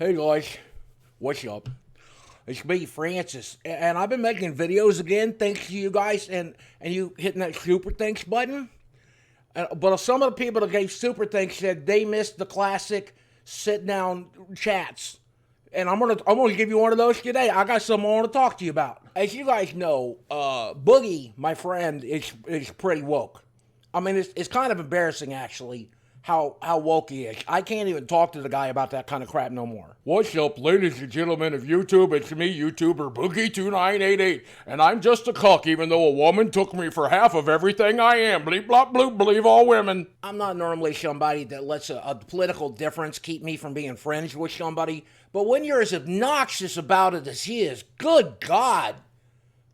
Hey guys, what's up? It's me, Francis, and I've been making videos again thanks to you guys and you hitting that super thanks button. But some of the people that gave super thanks said they missed the classic sit down chats, and I'm gonna give you one of those today. I got something I want to talk to you about. As you guys know, Boogie, my friend, is pretty woke. I mean, it's kind of embarrassing actually how woke he is. I can't even talk to the guy about that kind of crap no more. What's up, ladies and gentlemen of YouTube? It's me, YouTuber Boogie2988, and I'm just a cuck, even though a woman took me for half of everything I am. Bleep, blop, bloop, believe all women. I'm not normally somebody that lets a political difference keep me from being friends with somebody, but when you're as obnoxious about it as he is, good God.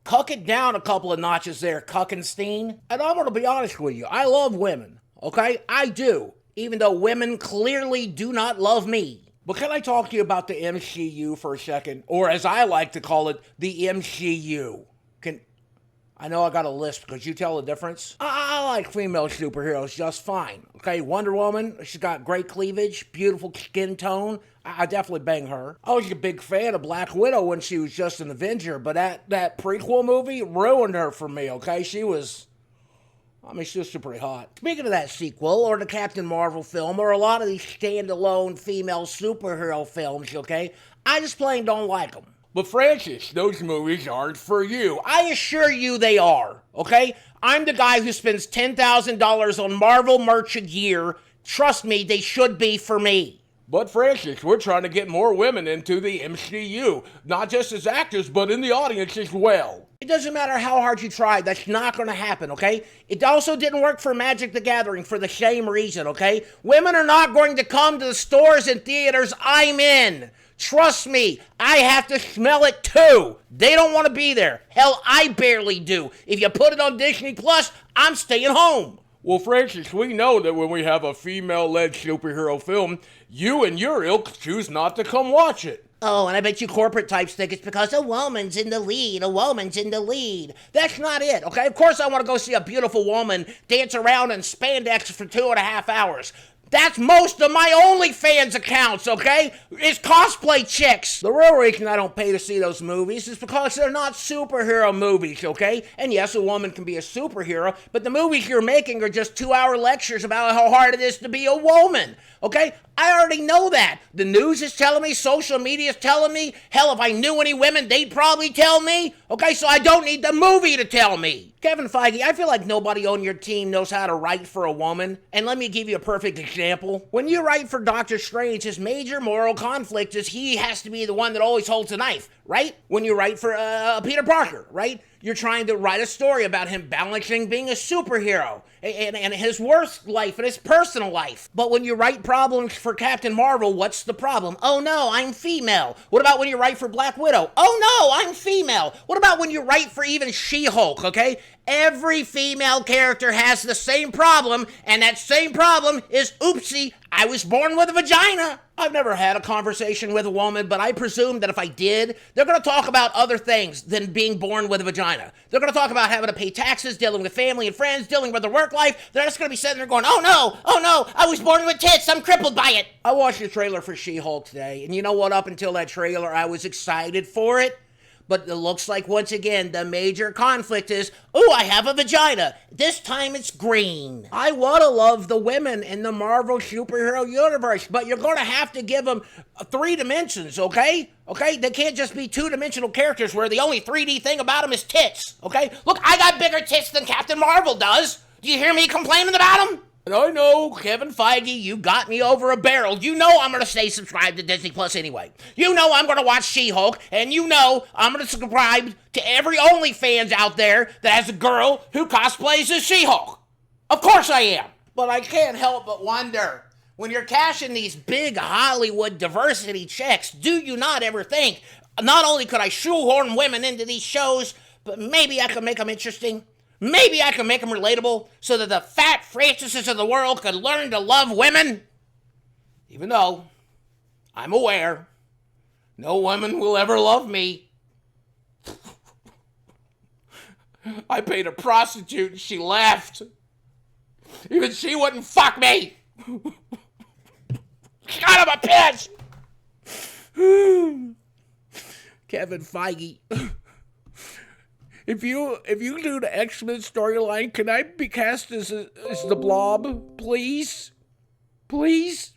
Cuck it down a couple of notches there, Cuckenstein. And I'm gonna be honest with you, I love women. Okay, I do, even though women clearly do not love me. But can I talk to you about the MCU for a second? Or as I like to call it, the MCU. I know I got a list, could you tell the difference? I like female superheroes just fine. Okay, Wonder Woman, she's got great cleavage, beautiful skin tone. I definitely bang her. I was a big fan of Black Widow when she was just an Avenger, but that prequel movie ruined her for me, okay? She was still pretty hot. Speaking of that sequel, or the Captain Marvel film, or a lot of these standalone female superhero films, okay, I just plain don't like them. But Francis, those movies aren't for you. I assure you they are, okay? I'm the guy who spends $10,000 on Marvel merch a year. Trust me, they should be for me. But Francis, we're trying to get more women into the MCU, not just as actors, but in the audience as well. It doesn't matter how hard you try, that's not going to happen, okay? It also didn't work for Magic the Gathering for the same reason, okay? Women are not going to come to the stores and theaters I'm in. Trust me, I have to smell it too. They don't want to be there. Hell, I barely do. If you put it on Disney Plus, I'm staying home. Well, Francis, we know that when we have a female-led superhero film, you and your ilk choose not to come watch it. Oh, and I bet you corporate types think it's because a woman's in the lead, a woman's in the lead. That's not it, okay? Of course I want to go see a beautiful woman dance around in spandex for 2.5 hours. That's most of my OnlyFans accounts, okay? It's cosplay chicks. The real reason I don't pay to see those movies is because they're not superhero movies, okay? And yes, a woman can be a superhero, but the movies you're making are just 2-hour lectures about how hard it is to be a woman, okay? I already know that. The news is telling me, social media is telling me. Hell, if I knew any women, they'd probably tell me. Okay, so I don't need the movie to tell me. Kevin Feige, I feel like nobody on your team knows how to write for a woman. And let me give you a perfect example. When you write for Doctor Strange, his major moral conflict is he has to be the one that always holds a knife, right? When you write for Peter Parker, right? You're trying to write a story about him balancing being a superhero and his work life and his personal life. But when you write problems for Captain Marvel, what's the problem? Oh no, I'm female. What about when you write for Black Widow? Oh no, I'm female. What about when you write for even She-Hulk, okay? Every female character has the same problem, and that same problem is, oopsie, I was born with a vagina. I've never had a conversation with a woman, but I presume that if I did, they're going to talk about other things than being born with a vagina. They're going to talk about having to pay taxes, dealing with family and friends, dealing with their work life. They're just going to be sitting there going, oh no, I was born with tits, I'm crippled by it. I watched the trailer for She-Hulk today, and you know what? Up until that trailer, I was excited for it. But it looks like, once again, the major conflict is, ooh, I have a vagina. This time it's green. I want to love the women in the Marvel superhero universe, but you're going to have to give them 3 dimensions, okay? Okay? They can't just be 2-dimensional characters where the only 3D thing about them is tits, okay? Look, I got bigger tits than Captain Marvel does. Do you hear me complaining about them? And I know, Kevin Feige, you got me over a barrel. You know I'm going to stay subscribed to Disney Plus anyway. You know I'm going to watch She-Hulk, and you know I'm going to subscribe to every OnlyFans out there that has a girl who cosplays as She-Hulk. Of course I am. But I can't help but wonder, when you're cashing these big Hollywood diversity checks, do you not ever think, not only could I shoehorn women into these shows, but maybe I could make them interesting? Maybe I can make them relatable so that the fat Francises of the world could learn to love women. Even though I'm aware no woman will ever love me. I paid a prostitute and she left. Even she wouldn't fuck me. Son of a bitch! Kevin Feige. If you do the X-Men storyline, can I be cast as the Blob, please? Please?